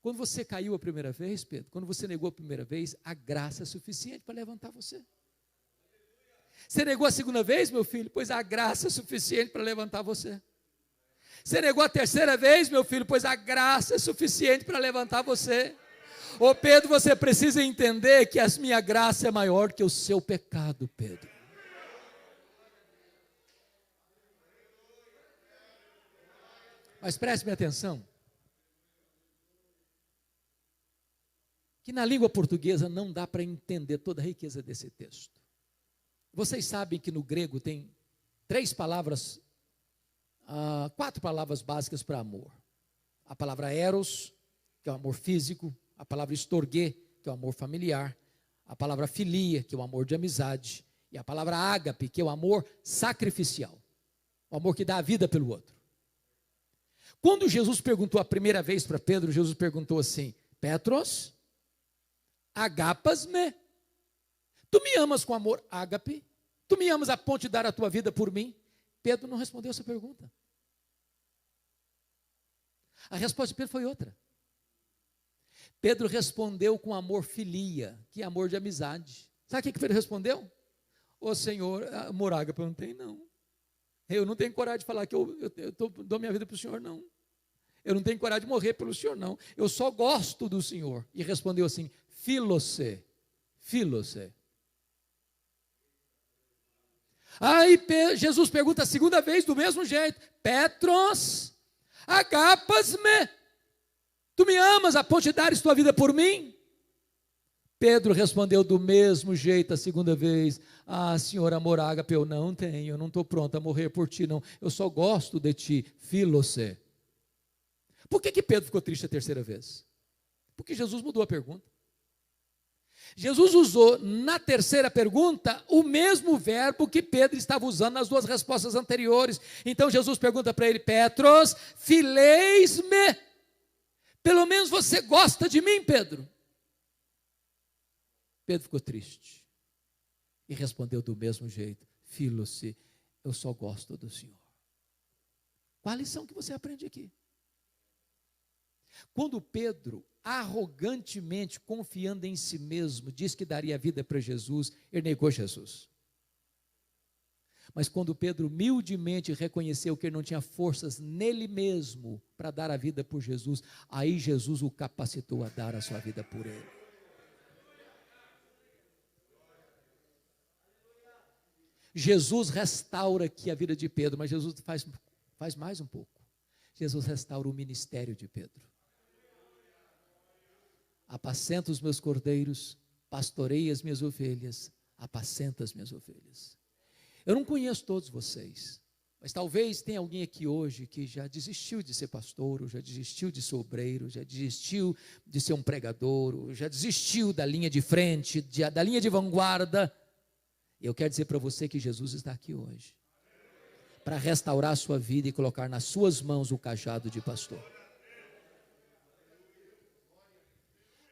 Quando você caiu a primeira vez, Pedro, quando você negou a primeira vez, a graça é suficiente para levantar você. Você negou a segunda vez, meu filho? Pois a graça é suficiente para levantar você. Você negou a terceira vez, meu filho? Pois a graça é suficiente para levantar você. Ô Pedro, você precisa entender que a minha graça é maior que o seu pecado, Pedro. Mas preste atenção, que na língua portuguesa não dá para entender toda a riqueza desse texto. Vocês sabem que no grego tem 4 palavras básicas para amor. A palavra eros, que é o amor físico, a palavra estorguê, que é o amor familiar, a palavra filia, que é o amor de amizade, e a palavra ágape, que é o amor sacrificial, o amor que dá a vida pelo outro. Quando Jesus perguntou a primeira vez para Pedro, Jesus perguntou assim: Petros, agapas-me? Tu me amas com amor ágape? Tu me amas a ponto de dar a tua vida por mim? Pedro não respondeu essa pergunta. A resposta de Pedro foi outra. Pedro respondeu com amor filia, que é amor de amizade. Sabe o que Pedro respondeu? Ô Senhor, amor ágape eu não tenho não. Eu não tenho coragem de falar que eu dou minha vida para o Senhor não. Eu não tenho coragem de morrer pelo Senhor não. Eu só gosto do Senhor. E respondeu assim: filosê, filosê. Aí Jesus pergunta a segunda vez do mesmo jeito: Petros, agapas-me? Tu me amas a ponto de dares tua vida por mim? Pedro respondeu do mesmo jeito a segunda vez: ah, Senhor, amor ágape eu não tenho, eu não estou pronto a morrer por ti não, eu só gosto de ti, filosê. Por que Pedro ficou triste a terceira vez? Porque Jesus mudou a pergunta. Jesus usou na terceira pergunta o mesmo verbo que Pedro estava usando nas 2 respostas anteriores. Então Jesus pergunta para ele: Petros, fileis-me? Pelo menos você gosta de mim, Pedro? Pedro ficou triste e respondeu do mesmo jeito: filose, eu só gosto do Senhor. Qual a lição que você aprende aqui? Quando Pedro, arrogantemente, confiando em si mesmo, disse que daria a vida para Jesus, ele negou Jesus. Mas quando Pedro humildemente reconheceu que ele não tinha forças nele mesmo para dar a vida por Jesus, aí Jesus o capacitou a dar a sua vida por ele. Jesus restaura aqui a vida de Pedro, mas Jesus faz mais um pouco. Jesus restaura o ministério de Pedro. Apacenta os meus cordeiros, pastorei as minhas ovelhas, apacenta as minhas ovelhas. Eu não conheço todos vocês, mas talvez tenha alguém aqui hoje que já desistiu de ser pastor, ou já desistiu de ser obreiro, já desistiu de ser um pregador, ou já desistiu da linha de frente, da linha de vanguarda. Eu quero dizer para você que Jesus está aqui hoje, para restaurar a sua vida e colocar nas suas mãos o cajado de pastor.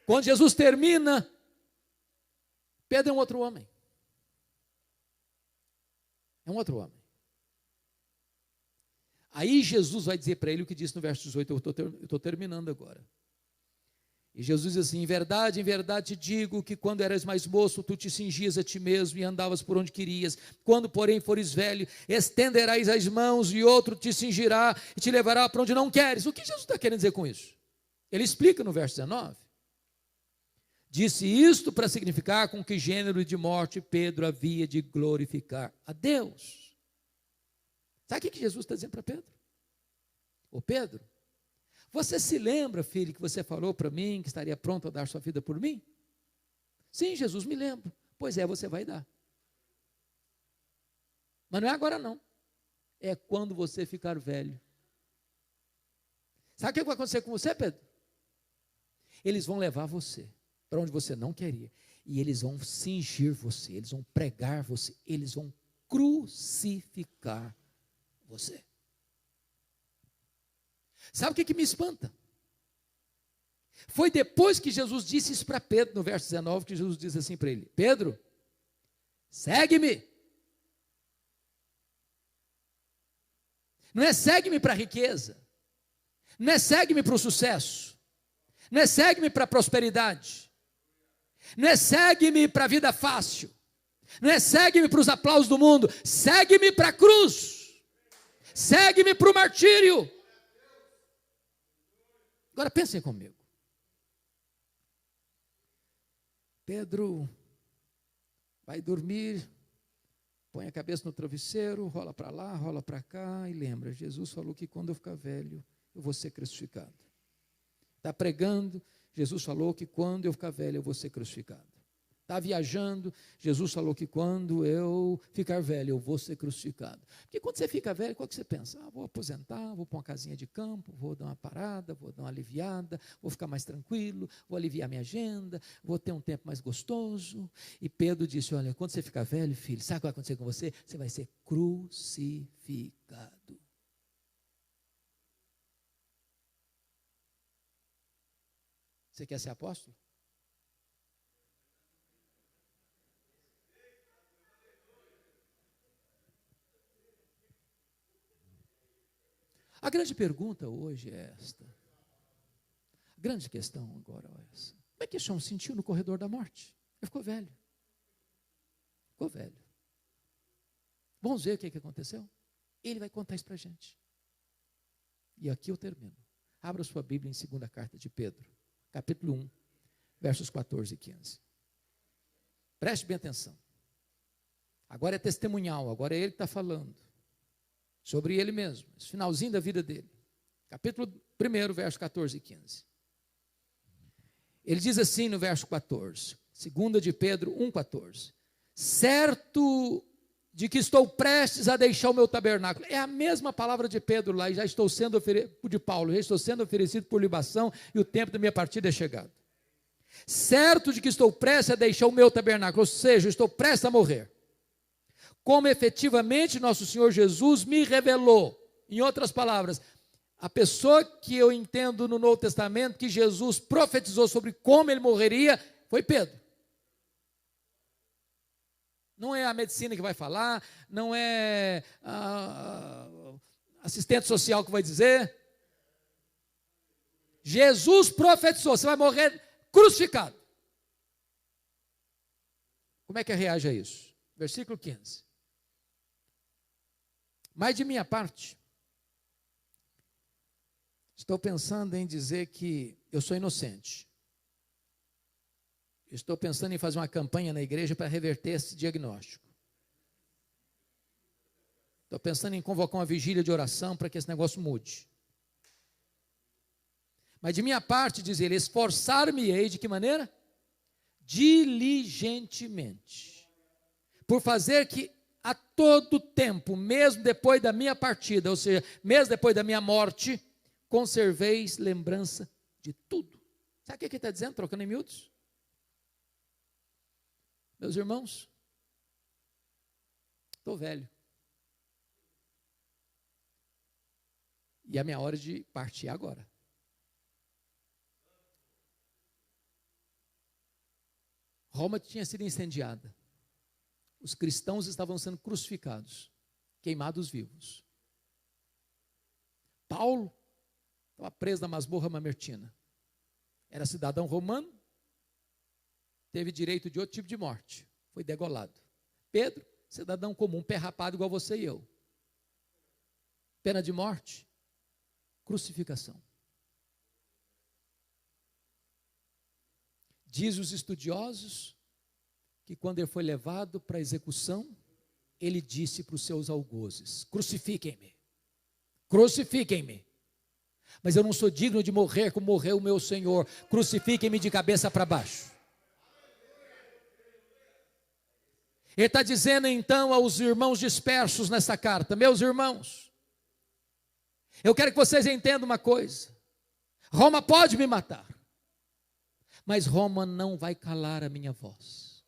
Quando Jesus termina, Pedro é um outro homem. É um outro homem. Aí Jesus vai dizer para ele o que disse no verso 18, eu estou terminando agora. E Jesus diz assim: em verdade te digo que quando eras mais moço, tu te cingias a ti mesmo e andavas por onde querias. Quando, porém, fores velho, estenderás as mãos e outro te cingirá e te levará para onde não queres. O que Jesus está querendo dizer com isso? Ele explica no verso 19. Disse isto para significar com que gênero de morte Pedro havia de glorificar a Deus. Sabe o que Jesus está dizendo para Pedro? Ô Pedro, você se lembra, filho, que você falou para mim que estaria pronto a dar sua vida por mim? Sim, Jesus, me lembro. Pois é, você vai dar. Mas não é agora não. É quando você ficar velho. Sabe o que vai acontecer com você, Pedro? Eles vão levar você para onde você não queria. E eles vão cingir você, eles vão pregar você, eles vão crucificar você. Sabe o que me espanta? Foi depois que Jesus disse isso para Pedro, no verso 19, que Jesus diz assim para ele: Pedro, segue-me. Não é segue-me para a riqueza, não é segue-me para o sucesso, não é segue-me para a prosperidade, não é segue-me para a vida fácil, não é segue-me para os aplausos do mundo, segue-me para a cruz, segue-me para o martírio. Agora pensem comigo. Pedro vai dormir, põe a cabeça no travesseiro, rola para lá, rola para cá e lembra, Jesus falou que quando eu ficar velho, eu vou ser crucificado. Está pregando, Jesus falou que quando eu ficar velho, eu vou ser crucificado. Está viajando, Jesus falou que quando eu ficar velho, eu vou ser crucificado. Porque quando você fica velho, qual que você pensa? Vou aposentar, vou pôr uma casinha de campo, vou dar uma parada, vou dar uma aliviada, vou ficar mais tranquilo, vou aliviar minha agenda, vou ter um tempo mais gostoso. E Pedro disse, olha, quando você ficar velho, filho, sabe o que vai acontecer com você? Você vai ser crucificado. Você quer ser apóstolo? A grande pergunta hoje é esta. A grande questão agora é essa. Como é que esse homem sentiu no corredor da morte? Ele ficou velho. Ficou velho. Vamos ver o que aconteceu? Ele vai contar isso para a gente. E aqui eu termino. Abra sua Bíblia em 2ª carta de Pedro, capítulo 1, versos 14 e 15. Preste bem atenção. Agora é testemunhal, agora é ele que está falando. Sobre ele mesmo, esse finalzinho da vida dele. Capítulo 1, verso 14 e 15. Ele diz assim no verso 14, 2 de Pedro 1,14. Certo de que estou prestes a deixar o meu tabernáculo. É a mesma palavra de Pedro lá, e já estou sendo de Paulo, já estou sendo oferecido por libação, e o tempo da minha partida é chegado. Certo de que estou prestes a deixar o meu tabernáculo, ou seja, estou prestes a morrer. Como efetivamente nosso Senhor Jesus me revelou. Em outras palavras, a pessoa que eu entendo no Novo Testamento, que Jesus profetizou sobre como ele morreria, foi Pedro. Não é a medicina que vai falar, não é a assistente social que vai dizer. Jesus profetizou, você vai morrer crucificado. Como é que reage a isso? Versículo 15. Mas de minha parte, estou pensando em dizer que eu sou inocente. Estou pensando em fazer uma campanha na igreja para reverter esse diagnóstico. Estou pensando em convocar uma vigília de oração para que esse negócio mude. Mas de minha parte, diz ele, esforçar-me-ei de que maneira? Diligentemente. Por fazer que a todo tempo, mesmo depois da minha partida, ou seja, mesmo depois da minha morte, conserveis lembrança de tudo. Sabe o que ele está dizendo, trocando em miúdos? Meus irmãos, estou velho. E a minha hora de partir é agora. Roma tinha sido incendiada. Os cristãos estavam sendo crucificados, queimados vivos. Paulo estava preso na masmorra mamertina. Era cidadão romano, teve direito de outro tipo de morte, foi degolado. Pedro, cidadão comum, pé rapado igual você e eu. Pena de morte, crucificação. Diz os estudiosos que quando ele foi levado para a execução, ele disse para os seus algozes: crucifiquem-me, crucifiquem-me, mas eu não sou digno de morrer como morreu o meu Senhor, crucifiquem-me de cabeça para baixo. Ele está dizendo então aos irmãos dispersos nessa carta: meus irmãos, eu quero que vocês entendam uma coisa, Roma pode me matar, mas Roma não vai calar a minha voz.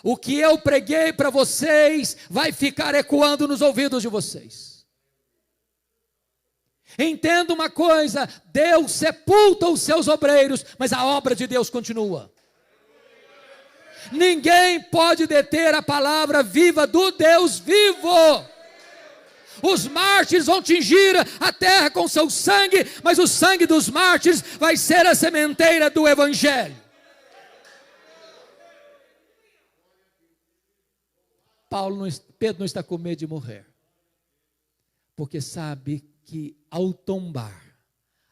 O que eu preguei para vocês vai ficar ecoando nos ouvidos de vocês. Entenda uma coisa, Deus sepulta os seus obreiros, mas a obra de Deus continua. Ninguém pode deter a palavra viva do Deus vivo. Os mártires vão tingir a terra com seu sangue, mas o sangue dos mártires vai ser a sementeira do evangelho. Pedro não está com medo de morrer, porque sabe que ao tombar,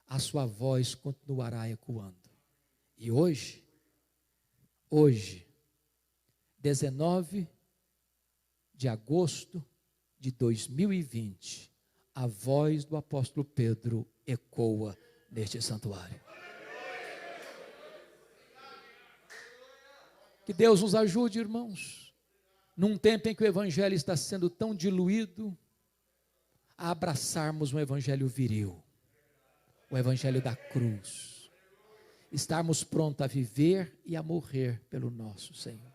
a sua voz continuará ecoando. E hoje, 19 de agosto de 2020, a voz do apóstolo Pedro ecoa neste santuário. Que Deus nos ajude, irmãos, num tempo em que o evangelho está sendo tão diluído, a abraçarmos um evangelho viril, o evangelho da cruz, estarmos prontos a viver e a morrer pelo nosso Senhor.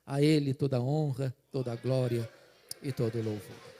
A Ele toda a honra, toda a glória e todo o louvor.